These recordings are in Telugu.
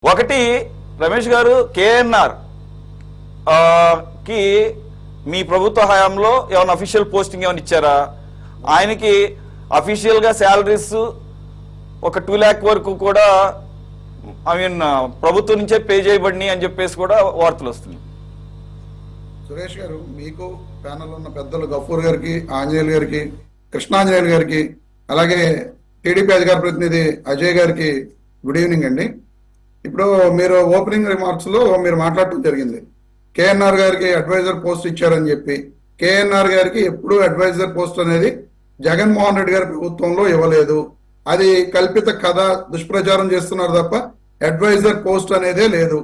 ఒకటి రమేష్ గారు కేఎన్ఆర్ కి మీ ప్రభుత్వ హయాంలో ఏమైనా అఫీషియల్ పోస్టింగ్ ఏమైనా ఇచ్చారా? ఆయనకి అఫీషియల్ గా శాలరీస్ ఒక 2 lakh వరకు కూడా ప్రభుత్వం నుంచే పే చేయబడినాయి అని చెప్పేసి కూడా వార్తలు వస్తున్నాయి. సురేష్ గారు, మీకు ప్యానల్ ఉన్న పెద్దలు గఫూర్ గారికి, ఆంజనేయులు గారికి, కృష్ణాంజనేయులు గారికి, అలాగే టీడీపీ అధికార ప్రతినిధి అజయ్ గారికి గుడ్ ఈవినింగ్ అండి. ఇప్పుడు మీరు ఓపెనింగ్ రిమార్క్స్ లో మీరు మాట్లాడటం జరిగింది, కేఎన్ఆర్ గారికి అడ్వైజర్ పోస్ట్ ఇచ్చారని చెప్పి. కేఎన్ఆర్ గారికి ఎప్పుడు అడ్వైజర్ పోస్ట్ అనేది జగన్మోహన్ రెడ్డి గారి ప్రభుత్వంలో ఇవ్వలేదు. అది కల్పిత కథ, దుష్ప్రచారం చేస్తున్నారు తప్ప అడ్వైజర్ పోస్ట్ అనేదే లేదు.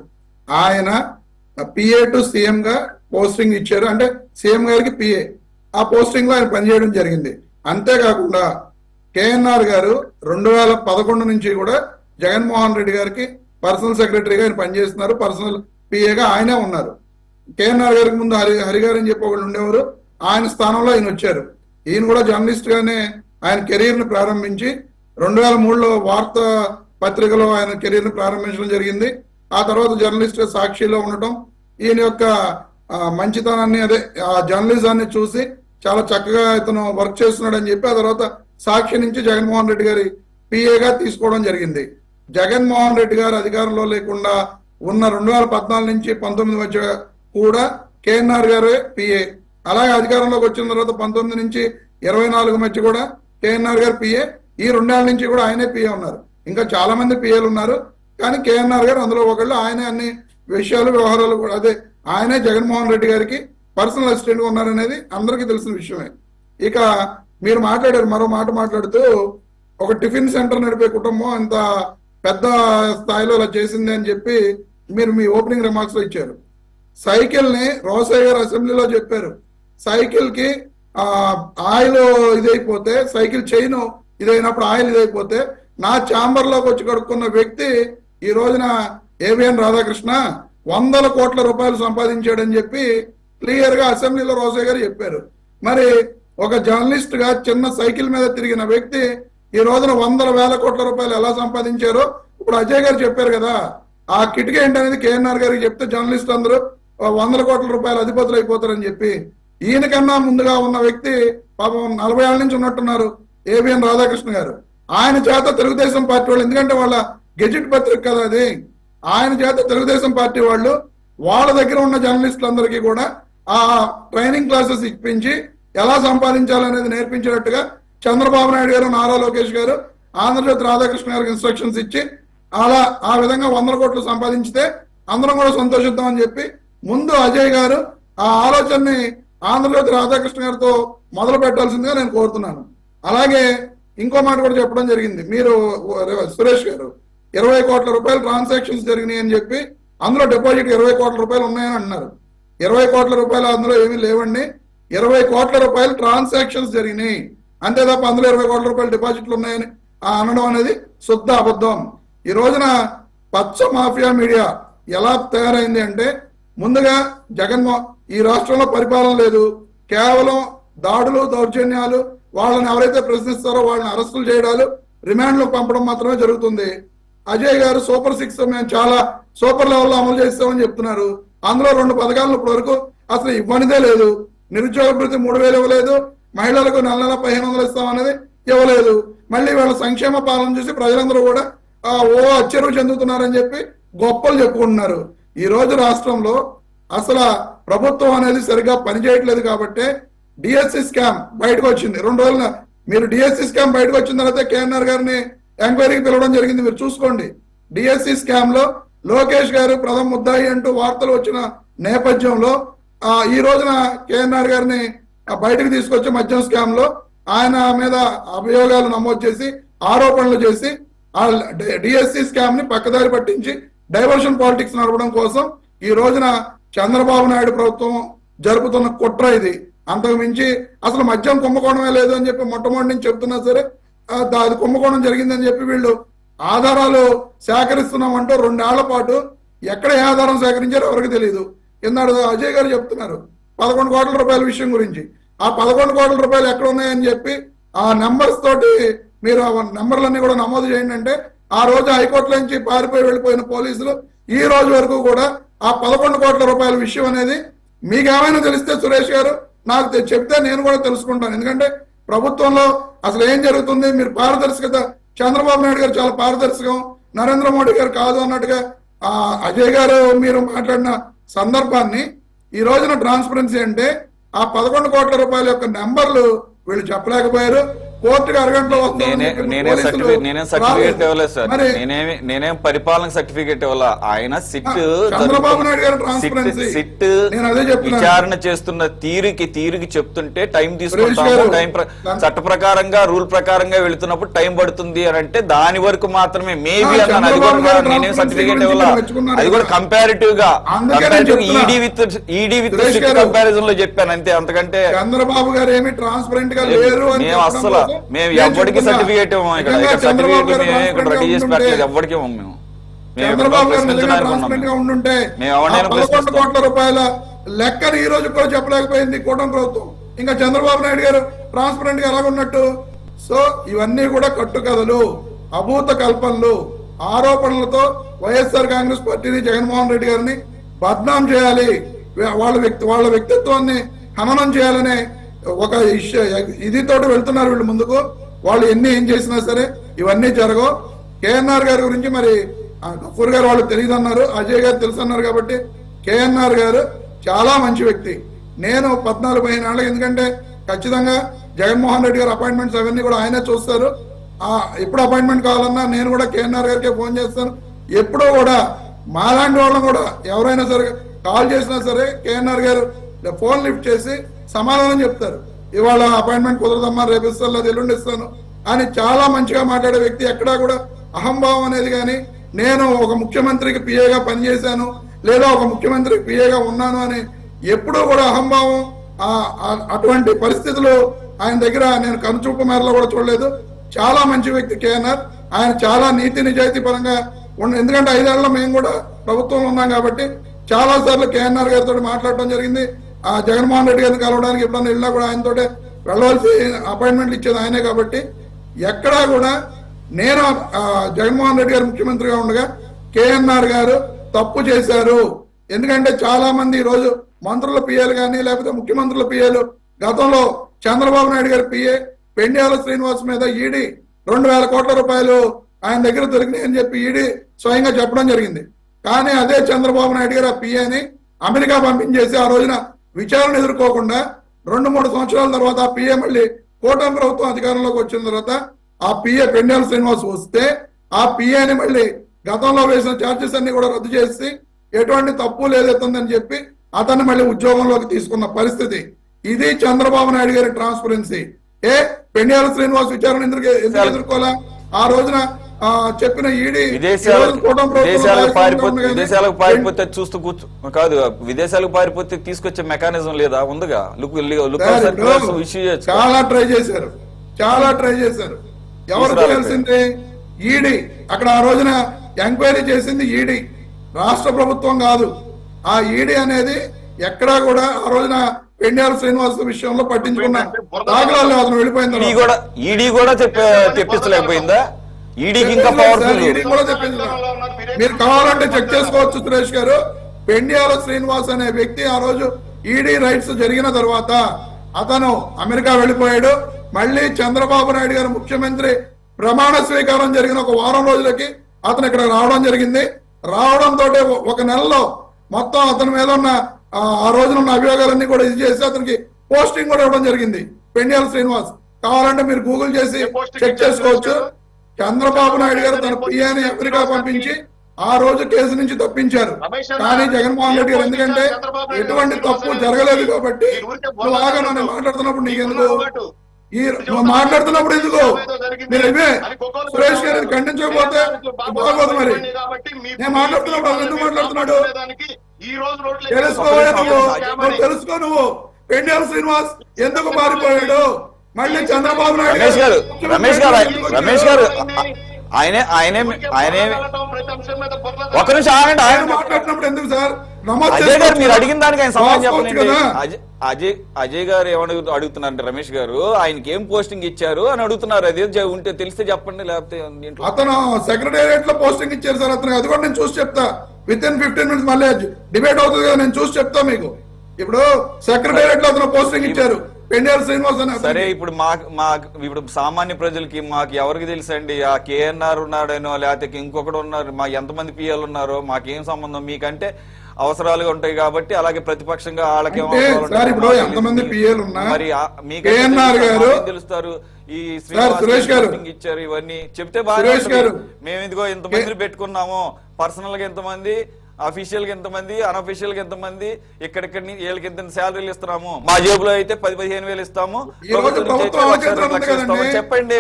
ఆయన పిఏ టు సీఎం గా పోస్టింగ్ ఇచ్చారు, అంటే సీఎం గారికి పిఏ. ఆ పోస్టింగ్ లో ఆయన పనిచేయడం జరిగింది. అంతేకాకుండా కేఎన్ఆర్ గారు 2011 నుంచి కూడా జగన్మోహన్ రెడ్డి గారికి పర్సనల్ సెక్రటరీగా ఆయన పనిచేస్తున్నారు, పర్సనల్ పిఏగా ఆయనే ఉన్నారు. కేఎన్ఆర్ గారికి ముందు హరి గారు అని చెప్పి ఒకళ్ళు ఉండేవారు, ఆయన స్థానంలో ఆయన వచ్చారు. ఈయన కూడా జర్నలిస్ట్ గానే ఆయన కెరీర్ ని ప్రారంభించి 2003లో వార్తా పత్రికలో ఆయన కెరీర్ ని ప్రారంభించడం జరిగింది. ఆ తర్వాత జర్నలిస్ట్ గా సాక్షిలో ఉండటం, ఈయన యొక్క మంచితనాన్ని, అదే ఆ జర్నలిజాన్ని చూసి చాలా చక్కగా ఇతను వర్క్ చేస్తున్నాడు అని చెప్పి ఆ తర్వాత సాక్షి నుంచి జగన్మోహన్ రెడ్డి గారి పిఏగా తీసుకోవడం జరిగింది. జగన్మోహన్ రెడ్డి గారు అధికారంలో లేకుండా ఉన్న 2014 నుంచి 19 మధ్య కూడా కేఎన్ఆర్ గారే పిఏ. అలాగే అధికారంలోకి వచ్చిన తర్వాత 19 నుంచి 24 మధ్య కూడా కేఎన్ఆర్ గారు పిఏ. ఈ 2 ఏళ్ల నుంచి కూడా ఆయనే పిఏ ఉన్నారు. ఇంకా చాలా మంది పిఏలు ఉన్నారు, కానీ కేఎన్ఆర్ గారు అందులో ఒకళ్ళు. ఆయనే అన్ని విషయాలు, వ్యవహారాలు కూడా, అదే ఆయనే జగన్మోహన్ రెడ్డి గారికి పర్సనల్ అసిస్టెంట్ గా ఉన్నారనేది అందరికీ తెలిసిన విషయమే. ఇక మీరు మాట్లాడారు, మరో మాట మాట్లాడుతూ, ఒక టిఫిన్ సెంటర్ నడిపే కుటుంబం అంత పెద్ద స్థాయిలో అలా చేసింది అని చెప్పి మీరు మీ ఓపెనింగ్ రిమార్క్స్ లో ఇచ్చారు. సైకిల్ ని రోసయ్య గారు అసెంబ్లీలో చెప్పారు, సైకిల్ కి ఆయిల్ ఇదైపోతే, సైకిల్ చైన్ ఇదైనప్పుడు ఆయిల్ ఇదైపోతే నా ఛాంబర్ లోకి వచ్చి కడుక్కున్న వ్యక్తి ఈ రోజున ఏబిఎన్ రాధాకృష్ణ 100 కోట్ల రూపాయలు సంపాదించాడని చెప్పి క్లియర్ గా అసెంబ్లీలో రోసయ్య గారు చెప్పారు. మరి ఒక జర్నలిస్ట్ గా చిన్న సైకిల్ మీద తిరిగిన వ్యక్తి ఈ రోజున 100,000 కోట్ల రూపాయలు ఎలా సంపాదించారో ఇప్పుడు అజయ్ గారు చెప్పారు కదా. ఆ కిటికీ ఏంటనేది కేఎన్ఆర్ గారికి చెప్తే జర్నలిస్ట్ అందరూ 100 కోట్ల రూపాయలు అధిపతులు అయిపోతారని చెప్పి, ఈయనకన్నా ముందుగా ఉన్న వ్యక్తి పాపం 40 ఏళ్ల నుంచి ఉన్నట్టున్నారు ఏబిఎన్ రాధాకృష్ణ గారు. ఆయన చేత తెలుగుదేశం పార్టీ వాళ్ళు, ఎందుకంటే వాళ్ళ గెజిట్ పత్రిక కదా అది, ఆయన చేత తెలుగుదేశం పార్టీ వాళ్ళు వాళ్ళ దగ్గర ఉన్న జర్నలిస్టులందరికీ కూడా ఆ ట్రైనింగ్ క్లాసెస్ ఇప్పించి ఎలా సంపాదించాలనేది నేర్పించినట్టుగా చంద్రబాబు నాయుడు గారు, నారా లోకేష్ గారు, ఆంధ్రజ్యోతి రాధాకృష్ణ గారికి ఇన్స్ట్రక్షన్స్ ఇచ్చి అలా ఆ విధంగా 100 కోట్లు సంపాదించితే అందరం కూడా సంతోషిద్దాం అని చెప్పి ముందు అజయ్ గారు ఆ ఆలోచనని ఆంధ్రజ్యోతి రాధాకృష్ణ గారితో మొదలు పెట్టాల్సిందిగా నేను కోరుతున్నాను. అలాగే ఇంకో మాట కూడా చెప్పడం జరిగింది, మీరు సురేష్ గారు 20 కోట్ల రూపాయలు ట్రాన్సాక్షన్స్ జరిగినాయి అని చెప్పి, అందులో డిపాజిట్ 20 కోట్ల రూపాయలు ఉన్నాయని అంటున్నారు. 20 కోట్ల రూపాయలు అందులో ఏమీ లేవండి. 20 కోట్ల రూపాయలు ట్రాన్సాక్షన్స్ జరిగినాయి అంతే తప్ప అందులో 20 కోట్ల రూపాయలు డిపాజిట్లు ఉన్నాయని అనడం అనేది శుద్ధ అబద్ధం. ఈ రోజున పచ్చ మాఫియా మీడియా ఎలా తయారైంది అంటే, ముందుగా ఈ రాష్ట్రంలో పరిపాలన లేదు, కేవలం దాడులు, దౌర్జన్యాలు, వాళ్ళని ఎవరైతే ప్రశ్నిస్తారో వాళ్ళని అరెస్టులు చేయడాలు, రిమాండ్లకు పంపడం మాత్రమే జరుగుతుంది. అజయ్ గారు సూపర్ 6 మేము చాలా సూపర్ లెవెల్లో అమలు చేస్తామని చెప్తున్నారు. అందులో 2 పథకాలను ఇప్పటి వరకు అసలు ఇవ్వనిదే లేదు. నిరుద్యోగ భృతి 3,000 ఇవ్వలేదు, మహిళలకు నెల 1500 ఇస్తామనేది ఇవ్వలేదు. మళ్ళీ వాళ్ళ సంక్షేమ పాలన చూసి ప్రజలందరూ కూడా ఆశ్చర్యం చెందుతున్నారని చెప్పి గొప్పలు చెప్పుకుంటున్నారు. ఈ రోజు రాష్ట్రంలో అసలు ప్రభుత్వం అనేది సరిగ్గా పనిచేయట్లేదు కాబట్టి డిఎస్సి స్కామ్ బయటకు వచ్చింది. 2 రోజుల మీరు డిఎస్సి స్కామ్ బయటకు వచ్చిన తర్వాత కేఎన్ఆర్ గారిని ఎంక్వైరీకి పిలవడం జరిగింది. మీరు చూసుకోండి, డిఎస్సి స్కామ్ లో లోకేష్ గారు ప్రథమ ముద్దాయి అంటూ వార్తలు వచ్చిన నేపథ్యంలో ఈ రోజున కేఎన్ఆర్ గారిని బయటకు తీసుకొచ్చి మద్యం స్కామ్ లో ఆయన మీద అభియోగాలు నమోదు చేసి ఆరోపణలు చేసి ఆ డిఎస్సి స్కామ్ ని పక్కదారి పట్టించి డైవర్షన్ పాలిటిక్స్ నడపడం కోసం ఈ రోజున చంద్రబాబు నాయుడు ప్రభుత్వం జరుపుతున్న కుట్ర ఇది. అంతకు మించి అసలు మద్యం కుంభకోణమే లేదు అని చెప్పి మొట్టమొదటి నుంచి చెప్తున్నా సరే అది కుంభకోణం జరిగిందని చెప్పి వీళ్ళు ఆధారాలు సేకరిస్తున్నామంటూ 2 ఏళ్ల పాటు ఎక్కడ ఏ ఆధారం సేకరించారో ఎవరికి తెలియదు. ఇందాడు అజయ్ గారు చెప్తున్నారు 11 కోట్ల రూపాయల విషయం గురించి. ఆ 11 కోట్ల రూపాయలు ఎక్కడ ఉన్నాయని చెప్పి ఆ నెంబర్స్ తోటి మీరు ఆ నెంబర్లన్నీ కూడా నమోదు చేయండి అంటే ఆ రోజు హైకోర్టులో నుంచి పారిపోయి వెళ్ళిపోయిన పోలీసులు ఈ రోజు వరకు కూడా ఆ 11 కోట్ల రూపాయల విషయం అనేది మీకు ఏమైనా తెలిస్తే సురేష్ గారు నాకు చెప్తే నేను కూడా తెలుసుకుంటాను. ఎందుకంటే ప్రభుత్వంలో అసలు ఏం జరుగుతుంది, మీరు పారదర్శకత, చంద్రబాబు నాయుడు గారు చాలా పారదర్శకం, నరేంద్ర మోడీ గారు కాదు అన్నట్టుగా అజయ్ గారు మీరు మాట్లాడిన సందర్భాన్ని ఈ రోజున ట్రాన్స్పరెన్సీ అంటే ఆ 11 కోట్ల రూపాయల యొక్క నెంబర్లు వీళ్ళు చెప్పలేకపోయారు. కోర్టుకు అరగంటలో నేనేం సర్టిఫికేట్ ఇవ్వలేదు సార్, నేనేం పరిపాలన సర్టిఫికేట్ ఇవ్వాల. ఆయన చంద్రబాబు నాయుడు గారు ట్రాన్స్పరెన్సీ సిట్ విచారణ చేస్తున్న తీరుకి చెప్తుంటే టైం తీసుకుంటాము, టైం చట్ట ప్రకారంగా రూల్ ప్రకారంగా వెళుతున్నప్పుడు టైం పడుతుంది అని అంటే దాని వరకు మాత్రమే మేబీ అన్నాను. అది కూడా నేనేం సర్టిఫికేట్ ఇవ్వాల, అది కూడా కంపారిటివ్ గా ఈడీ విత్ సిట్ కంపారిజన్ లో చెప్పాను అంతే. అంతకంటే చంద్రబాబు గారు ఏమి ట్రాన్స్పరెంట్ గా లేరు అని మేము అస్సలు మేము ఎవరికి సర్టిఫికేట్ ఇవ్వము. ఇక్కడ సర్టిఫికేట్ మేము ఇక్కడ రెడీ చేసి పెట్టలేదు, ఎవరికి ఇవ్వము. చంద్రబాబు గారు నిజంగా ట్రాన్స్పరెంట్ గా ఉండుంటే 11 కోట్ల రూపాయల లెక్కను ఈ రోజు కూడా చెప్పలేకపోయింది కూటమి ప్రభుత్వం. ఇంకా చంద్రబాబు నాయుడు గారు ట్రాన్స్పరెంట్ గా ఎలాగున్నట్టు? సో ఇవన్నీ కూడా కట్టుకథలు, అభూత కల్పనలు, ఆరోపణలతో వైఎస్ఆర్ కాంగ్రెస్ పార్టీని, జగన్మోహన్ రెడ్డి గారిని బద్నాం చేయాలి, వాళ్ళ వ్యక్తిత్వాన్ని హననం చేయాలనే ఒక ఇదితోటి వెళ్తున్నారు వీళ్ళు ముందుకు. వాళ్ళు ఏం చేసినా సరే ఇవన్నీ జరగవు. కేఎన్ఆర్ గారి గురించి మరి గఫూర్ గారు వాళ్ళు తెలియదు అన్నారు, అజయ్ గారు తెలుసు అన్నారు. కాబట్టి కేఎన్ఆర్ గారు చాలా మంచి వ్యక్తి. నేను 14-15 ఏళ్ళకి, ఎందుకంటే ఖచ్చితంగా జగన్మోహన్ రెడ్డి గారు అపాయింట్మెంట్స్ అవన్నీ కూడా ఆయనే చూస్తారు. ఎప్పుడు అపాయింట్మెంట్ కావాలన్నా నేను కూడా కేఎన్ఆర్ గారికి ఫోన్ చేస్తాను. ఎప్పుడూ కూడా మాలాంటి వాళ్ళని కూడా ఎవరైనా సరే కాల్ చేసినా సరే కేఎన్ఆర్ గారు ఫోన్ లిఫ్ట్ చేసి సమాధానం చెప్తారు. ఇవాళ అపాయింట్మెంట్ కుదరదమ్మా, రేపు ఇస్తాను, ఎల్లుండి ఇస్తాను అని చాలా మంచిగా మాట్లాడే వ్యక్తి. ఎక్కడా కూడా అహంభావం అనేది కానీ, నేను ఒక ముఖ్యమంత్రికి పిఏగా పనిచేశాను లేదా ఒక ముఖ్యమంత్రికి పిఏగా ఉన్నాను అని ఎప్పుడూ కూడా అహంభావం, అటువంటి పరిస్థితులు ఆయన దగ్గర నేను కనుచూపు మేరలో కూడా చూడలేదు. చాలా మంచి వ్యక్తి కేఎన్ఆర్. ఆయన చాలా నీతి నిజాయితీ పరంగా ఎందుకంటే 5 ఏళ్లలో మేము కూడా ప్రభుత్వంలో ఉన్నాం కాబట్టి చాలా సార్లు కేఎన్ఆర్ గారితో మాట్లాడటం జరిగింది. జగన్మోహన్ రెడ్డి గారిని కలవడానికి ఎప్పుడన్నా వెళ్ళినా కూడా ఆయనతో వెళ్ళవలసి అపాయింట్మెంట్లు ఇచ్చేది ఆయనే. కాబట్టి ఎక్కడా కూడా నేను జగన్మోహన్ రెడ్డి గారు ముఖ్యమంత్రిగా ఉండగా కేఎన్ఆర్ గారు తప్పు చేశారు. ఎందుకంటే చాలా మంది ఈ రోజు మంత్రుల పిఏలు కానీ లేకపోతే ముఖ్యమంత్రుల పిఏలు, గతంలో చంద్రబాబు నాయుడు గారి పిఏ పెండ్యాల శ్రీనివాస్ మీద ఈడీ 2,000 కోట్ల రూపాయలు ఆయన దగ్గర దొరికినాయని చెప్పి ఈడీ స్వయంగా చెప్పడం జరిగింది. కానీ అదే చంద్రబాబు నాయుడు గారు ఆ పిఏని అమెరికా పంపించేసి ఆ రోజున విచారణ ఎదుర్కోకుండా 2-3 సంవత్సరాల తర్వాత ఆ పిఏ మళ్ళీ కూటమి ప్రభుత్వం అధికారంలోకి వచ్చిన తర్వాత ఆ పిఏ పెండ్యాల శ్రీనివాస్ వస్తే ఆ పిఏని మళ్ళీ గతంలో వేసిన ఛార్జెస్ అన్ని కూడా రద్దు చేసి ఎటువంటి తప్పు లేదెత్తుందని చెప్పి అతన్ని మళ్ళీ ఉద్యోగంలోకి తీసుకున్న పరిస్థితి. ఇది చంద్రబాబు నాయుడు గారి ట్రాన్స్పరెన్సీ. పెండ్యాల శ్రీనివాస్ విచారణ ఎందుకు ఎదుర్కోలే? ఆ రోజున చెప్పిన ఈడీ విదేశాలకు పారిపోతే చూస్తూ కూర్చో కాదు, విదేశాలకు పారిపోతే తీసుకొచ్చే మెకానిజం లేదా? ఉందిగా. చాలా ట్రై చేశారు, చాలా ట్రై చేశారు. ఎవరు చేయాల్సింది? ఈడీ. అక్కడ ఆ రోజున ఎంక్వైరీ చేసింది ఈడీ, రాష్ట్ర ప్రభుత్వం కాదు. ఆ ఈడీ అనేది ఎక్కడా కూడా ఆ రోజున పెండ్యాల శ్రీనివాస్ విషయంలో పట్టించుకున్న దాఖలాలు అతను వెళ్ళిపోయింది. ఈడీ కూడా తెప్పించలేకపోయిందా? ఈడీకి ఇంకా పవర్ఫుల్. మీరు కావాలంటే చెక్ చేసుకోవచ్చు సురేష్ గారు. పెండ్యాల శ్రీనివాస్ అనే వ్యక్తి ఆ రోజు ఈడీ రైట్స్ జరిగిన తర్వాత అతను అమెరికా వెళ్ళిపోయాడు. మళ్ళీ చంద్రబాబు నాయుడు గారు ముఖ్యమంత్రి ప్రమాణ స్వీకారం జరిగిన 1 వారం రోజులకి అతను ఇక్కడ రావడం జరిగింది. రావడంతో 1 నెలలో మొత్తం అతని మీద ఉన్న ఆ రోజున ఉన్న అభియోగాలన్నీ కూడా ఇది చేసి అతనికి పోస్టింగ్ కూడా ఇవ్వడం జరిగింది. పెండ్యాల శ్రీనివాస్ కావాలంటే మీరు గూగుల్ చేసి చెక్ చేసుకోవచ్చు. చంద్రబాబు నాయుడు గారు తన పిఏని అమెరికా పంపించి ఆ రోజు కేసు నుంచి తప్పించారు. కానీ జగన్మోహన్ రెడ్డి గారు ఎందుకంటే ఎటువంటి తప్పు జరగలేదు కాబట్టి నువ్వు ఆగా నన్ను మాట్లాడుతున్నప్పుడు నీకెందుకు మాట్లాడుతున్నప్పుడు ఎందుకు మీరు ఇవే సురేష్ గారిని ఖండించకపోతే బాగోదు. మరి నేను మాట్లాడుతున్నప్పుడు ఎందుకు మాట్లాడుతున్నాడు తెలుసుకో. నువ్వు పెండ్యాల శ్రీనివాస్ ఎందుకు మారిపోయాడు? మళ్ళీ చంద్రబాబు నాయుడు రమేష్ గారు ఆయనే ఒక నిమిషం ఆగండి. ఆయన మాట్లాడుతున్నప్పుడు ఎందుకు సార్ నమోదు అజయ్ గారు చేసుకోవచ్చు మీరు కదా? అడిగిన దానికి ఆయన సమాధానం రాసుకోవచ్చు చెప్పండి. కదా? అజయ్ గారు ఏమని అడుగుతున్నారంటే రమేష్ గారు ఆయనకి ఏం పోస్టింగ్ ఇచ్చారు అని అడుగుతున్నారు. అదే ఉంటే తెలిస్తే చెప్పండి, లేకపోతే దీంట్లో అతను సెక్రటేరియట్ లో పోస్టింగ్ ఇచ్చారు సార్ అతను. అది కూడా నేను చూసి చెప్తా. విత్ ఇన్ 15 minutes మళ్ళీ డిబేట్ అవుతుంది కదా, నేను చూసి చెప్తా మీకు. ఇప్పుడు సెక్రటేరియట్ లో అతను పోస్టింగ్ ఇచ్చారు పెండియాల శ్రీనివాస్ అని. సరే, ఇప్పుడు ఇప్పుడు సామాన్య ప్రజలకి మాకు ఎవరికి తెలుసండి ఆ కేఎన్ఆర్ ఉన్నాడనో లేకపోతే ఇంకొకటి ఉన్నారు, మా ఎంతమంది పిఎల్ ఉన్నారో మాకేం సంబంధం? మీకంటే అవసరాలుగా ఉంటాయి కాబట్టి, అలాగే ప్రతిపక్షంగా వాళ్ళకి సార్ ఇప్పుడు ఎంతమంది పిఎల్ ఉన్నా మరి కేఎన్ఆర్ గారు తెలుస్తారు. ఈ సురేష్ గారు ఇచ్చారు, ఇవన్నీ చెప్తే బాగా. మేము ఇదిగో ఇంతమందిని పెట్టుకున్నాము, పర్సనల్ గా ఎంతమంది, అఫీషియల్ గా ఎంతమంది, అన్అఫీషియల్ గా ఎంతమంది, ఇక్కడిక్కడి వీళ్ళకి ఎంత శాలరీలు ఇస్తున్నాము, మా జేబులో అయితే 10-15 వేలు ఇస్తాము, చెప్పండి,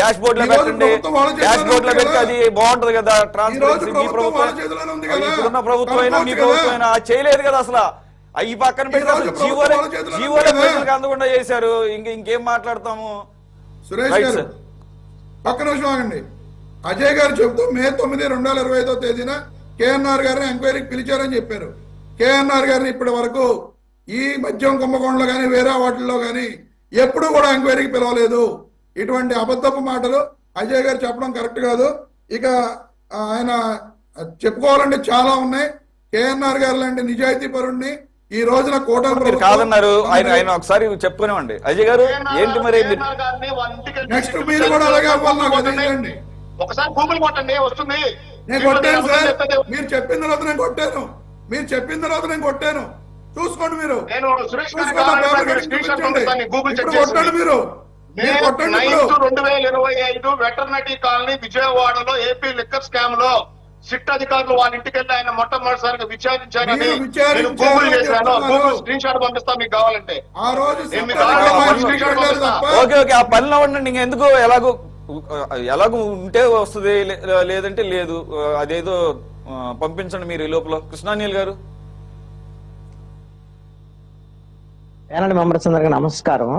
డాష్ బోర్డ్ లో పెట్టండి, డాష్ బోర్డ్ లో పెట్టి అది బాగుంటది కదా. ట్రాన్స్పరెన్సీ మీ ప్రభుత్వం, ఇప్పుడున్న ప్రభుత్వం అయినా మీ ప్రభుత్వం అయినా చేయలేదు కదా అసలు. ఈ పక్కన పెట్టి జీవోలే ప్రజలకు అందకుండా చేశారు. ఇంకేం మాట్లాడతాము? సురేష్ గారు పక్క నిమిషం ఆగండి. అజయ్ గారు చెబుతూ మే 9, 2025 తేదీన కేఎన్ఆర్ గారిని ఎంక్వైరీకి పిలిచారని చెప్పారు. కేఎన్ఆర్ గారిని ఇప్పటి వరకు ఈ మద్యం కుంభకోణంలో కానీ వేరే వాటిల్లో కానీ ఎప్పుడు కూడా ఎంక్వైరీకి పిలవలేదు. ఇటువంటి అబద్ధపు మాటలు అజయ్ గారు చెప్పడం కరెక్ట్ కాదు. ఇక ఆయన చెప్పుకోవాలంటే చాలా ఉన్నాయి. కేఎన్ఆర్ గారు లాంటి నిజాయితీ పరుణ్ణి ఈ రోజున కూటమి కాదన్నారు. ఆయన ఒకసారి చెప్పుకునేవండి అజయ్ గారు ఏంటి మరి. నెక్స్ట్ మీరు కూడా అలాగే అవ్వాలి. ఒకసారి గూగుల్ కొట్టండి, వస్తుంది. నేను కొట్టాను సార్, మీరు చెప్పిన తర్వాత నేను కొట్టాను, మీరు చెప్పిన తర్వాత నేను కొట్టాను, చూసుకోండి మీరు. నేను సురేష్ గారు కొట్టండి మీరు. 2025 వెటర్నరీ కాలనీ విజయవాడలో ఏపీ లిక్కర్ స్కామ్ లో సిట్ అధికారులు వాళ్ళ ఇంటికి వెళ్ళి ఆయన మొట్టమొదటిసారిగా విచారించారని నేను గూగుల్ చేశాను. గూగుల్ స్క్రీన్ షాట్ పంపిస్తా మీకు కావాలంటే. ఆ రోజు ఓకే ఓకే, ఆ పనిలో ఉండండి. ఇంకా ఎందుకు ఎలాగో ఉంటే వస్తుంది, లేదంటే లేదు. అదేదో పంపించండి మీరు ఈ లోపల. కృష్ణానీల్ గారు. ఏనండి మెంబర్స్ అందరికి నమస్కారం.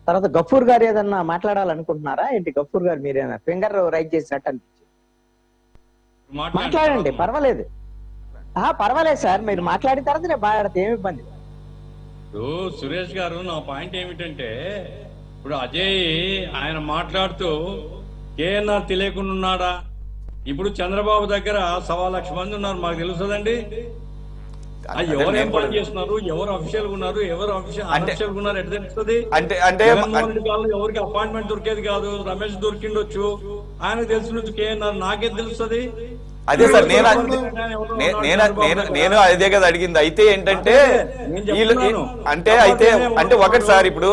తర్వాత గఫూర్ గారు ఏదన్నా మాట్లాడాలనుకుంటున్నారా ఏంటి? గఫూర్ గారు మీరేనా ఫింగర్ రైట్ చేసినట్టు అనిపించింది. మాట్లాడండి, పర్వాలేదు. పర్వాలేదు సార్, మీరు మాట్లాడిన తర్వాత నేను మాట్లాడితే ఏమి ఇబ్బంది. సురేష్ గారు, నా పాయింట్ ఏమిటంటే, ఇప్పుడు అజయ్ ఆయన మాట్లాడుతూ కేఎన్ఆర్ తెలియకుండా ఉన్నాడా? ఇప్పుడు చంద్రబాబు దగ్గర 1.25 మంది ఉన్నారు, మాకు తెలుస్తుందండి. ఎవరు ఏం పని చేస్తున్నారు, ఎవరు అఫీషియల్ ఉన్నారు, ఎవరు అఫీషియల్ ఉన్నారు ఎట్లా తెలుస్తుంది? అంటే ఎవరికి అపాయింట్మెంట్ దొరికేది కాదు. రమేష్ దొరికిండొచ్చు, ఆయనకు తెలిసి కేఎన్ఆర్ నాకేం తెలుస్తుంది? అదే సార్, నేను అదే కదా అడిగింది. అయితే ఏంటంటే అంటే ఒకటి సార్, ఇప్పుడు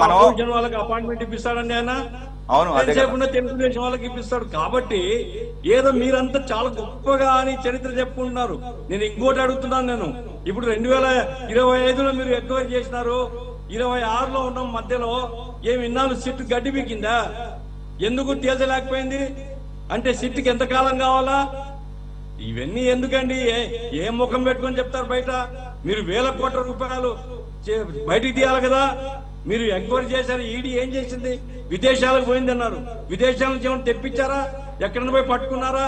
మనం వాళ్ళకి అపాయింట్మెంట్ ఇప్పిస్తాడండి ఆయన. అవును, తెలుగుదేశం వాళ్ళకి ఇప్పిస్తాడు. కాబట్టి ఏదో మీరంతా చాలా గొప్పగా అని చరిత్ర చెప్పుకుంటున్నారు. నేను ఇంకోటి అడుగుతున్నాను. నేను ఇప్పుడు 2025లో మీరు ఎంక్వైరీ చేసినారు, 26లో ఉన్న మధ్యలో ఏమి ఇన్నాళ్ళు సిట్ గడ్డి పీకిందా? ఎందుకు తేల్చలేకపోయింది? అంటే సిట్కి ఎంత కాలం కావాలా? ఇవన్నీ ఎందుకండి? ఏ ముఖం పెట్టుకొని చెప్తారు బయట? మీరు వేల కోట్ల రూపాయలు బయటికి తీయాలి కదా. మీరు ఎంక్వైరీ చేశారు, ఈడీ ఏం చేసింది? విదేశాలకు పోయింది అన్నారు. విదేశాల నుంచి ఏమైనా తెప్పించారా? ఎక్కడైనా పోయి పట్టుకున్నారా?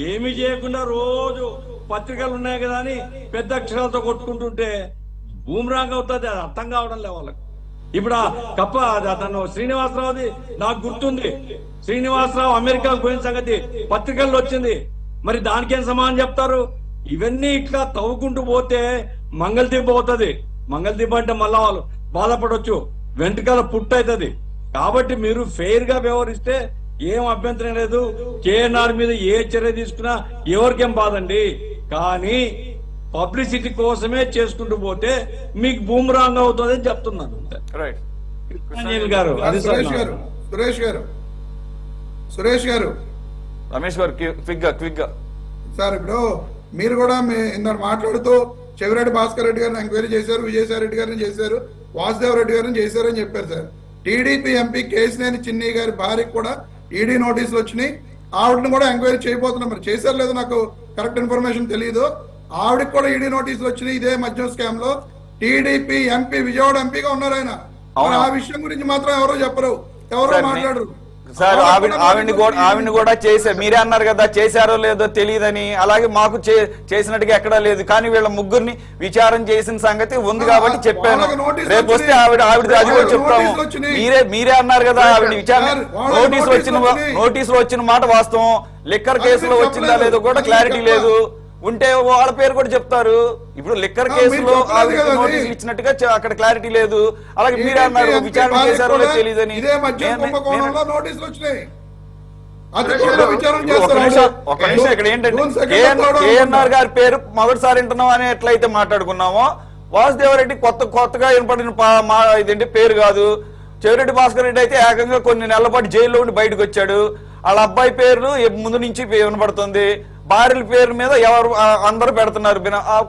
ఏమీ చేయకుండా రోజు పత్రికలు ఉన్నాయి కదా అని పెద్ద అక్షరాలతో కొట్టుకుంటుంటే భూమిరాంగ్ అవుతుంది. అది అర్థం కావడం లే వాళ్ళకి. ఇప్పుడు ఆ కప్ప అతను శ్రీనివాసరావుది నాకు గుర్తుంది. శ్రీనివాసరావు అమెరికాకు పోయిన సంగతి పత్రికల్లో వచ్చింది. మరి దానికేం సమాధానం చెప్తారు? ఇవన్నీ ఇట్లా తవ్వుకుంటూ పోతే మంగళదీప అవుతుంది. మంగళదీప అంటే మళ్ళా వాళ్ళు బాధపడవచ్చు, వెంట్రుకల పుట్టు అవుతుంది. కాబట్టి మీరు ఫెయిర్ గా వ్యవహరిస్తే ఏం అభ్యంతరం లేదు. కేఎన్ఆర్ మీద ఏ చర్య తీసుకున్నా ఎవరికేం బాధండి. కానీ పబ్లిసిటీ కోసమే చేసుకుంటూ పోతే మీకు బూమరాంగ్ అవుతుంది అని చెప్తున్నాను. సురేష్ గారు రమేష్ గారు క్విక్ గా సార్, ఇప్పుడు మీరు కూడా ఇందరు మాట్లాడుతూ చెవిరెడ్డి భాస్కర్ రెడ్డి గారిని ఎంక్వైరీ చేశారు, విజయసాయి రెడ్డి గారిని చేశారు, వాసుదేవ్ రెడ్డి గారిని చేశారని చెప్పారు సార్. టీడీపీ ఎంపీ కేసినేని చిన్ని గారి భార్యకి కూడా ఈడీ నోటీసులు వచ్చినాయి. ఆవిడని కూడా ఎంక్వైరీ చేయబోతున్నాం. మరి చేశారు లేదు నాకు కరెక్ట్ ఇన్ఫర్మేషన్ తెలియదు. ఆవిడకి కూడా ఈడీ నోటీసులు వచ్చినాయి ఇదే మద్యం స్కామ్ లో. టీడీపీ ఎంపీ, విజయవాడ ఎంపీగా ఉన్నారు ఆయన. ఆ విషయం గురించి మాత్రం ఎవరో చెప్పరు, ఎవరో మాట్లాడరు. సార్ ఆవిడ్ని కూడా చేశారు. మీరే అన్నారు కదా చేశారో లేదో తెలియదని. అలాగే మాకు చేసినట్టుగా ఎక్కడా లేదు. కానీ వీళ్ళ ముగ్గురిని విచారం చేసిన సంగతి ఉంది కాబట్టి చెప్పాను. రేపు వస్తే ఆవిడ అది కూడా చెప్తాము. మీరే అన్నారు కదా ఆవిడ విచారణ నోటీసులు వచ్చిన మాట వాస్తవం. లిక్కర్ కేసులో వచ్చిందా లేదో కూడా క్లారిటీ లేదు. ఉంటే వాళ్ళ పేరు కూడా చెప్తారు. ఇప్పుడు లిక్కర్ కేసులో నోటీసులు ఇచ్చినట్టుగా అక్కడ క్లారిటీ లేదు. అలాగే మీరే అన్నారు విచారణ చేశారో లేదో తెలియదని. ఒక నిమిషం ఇక్కడ ఏంటంటే కేఎన్ఆర్ గారి పేరు మొదటిసారి వింటున్నాం అని ఎట్లయితే మాట్లాడుకున్నామో, వాసుదేవరెడ్డి కొత్తగా వినపడిన ఇదేంటి పేరు కాదు. చెవిరెడ్డి భాస్కర్ రెడ్డి అయితే ఏకంగా కొన్ని నెలల పాటు జైల్లో ఉండి బయటకు వచ్చాడు. వాళ్ళ అబ్బాయి పేర్లు ముందు నుంచి వినపడుతుంది. భార్యల పేరు మీద ఎవరు అందరూ పెడుతున్నారు.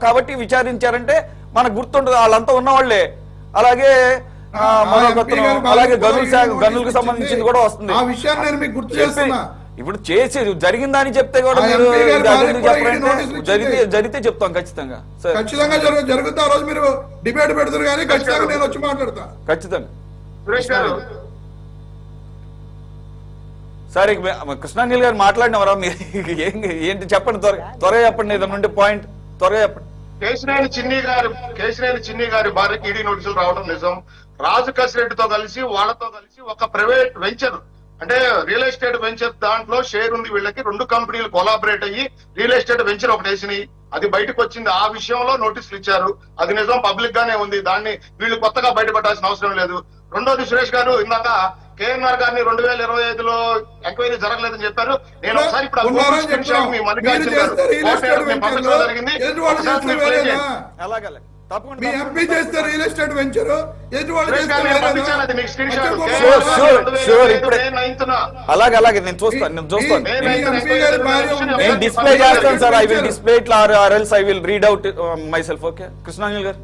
కాబట్టి విచారించారంటే మనకు గుర్తుండదు, వాళ్ళంతా ఉన్నవాళ్లే. అలాగే అలాగే గనులకు సంబంధించింది కూడా వస్తుంది. ఇప్పుడు చేసి జరిగిందని చెప్తే కూడా మీరు జరిగితే చెప్తాం ఖచ్చితంగా. ఖచ్చితంగా జరుగుతా రోజు మీరు డిబేట్ పెడతారు కానీ ఖచ్చితంగా నేను వచ్చి మాట్లాడతా. ఖచ్చితంగా సురేష్ గారు సరే కృష్ణాంజలి గారు మాట్లాడినవరా మీరు? ఏంటి చెప్పండి, త్వరగా చెప్పండి. ఏదైనా ఉంటే పాయింట్ త్వరగా చెప్పండి. కేశినేని చిన్ని గారి భార్యకి ఈడీ నోటీసులు రావడం నిజం. రాజు కసిరెడ్డితో కలిసి వాళ్ళతో కలిసి ఒక ప్రైవేట్ వెంచర్ అంటే రియల్ ఎస్టేట్ వెంచర్ దాంట్లో షేర్ ఉంది వీళ్ళకి. 2 కంపెనీలు కొలాబరేట్ అయ్యి రియల్ ఎస్టేట్ వెంచర్ ఒకటి వేసినాయి. అది బయటకు వచ్చింది. ఆ విషయంలో నోటీసులు ఇచ్చారు. అది నిజం, పబ్లిక్ గానే ఉంది. దాన్ని వీళ్ళు కొత్తగా బయటపడాల్సిన అవసరం లేదు. రెండోది సురేష్ గారు ఇందాక కేఎన్ఆర్ గారిని 2025లో ఎంక్వైరీ జరగలేదని చెప్పారు. నేను ఒకసారి ఇప్పుడు మీ మల్లికార్జున గారు పంపించడం జరిగింది. మీ ఎంపీ చేస్తే రియల్ ఎస్టేట్ వెంచర్ అలాగే నేను చూస్తాను. నేను డిస్ప్లే చేస్తాను sir. I will display it or else I will read out my self. Okay Krishnanjali గారు.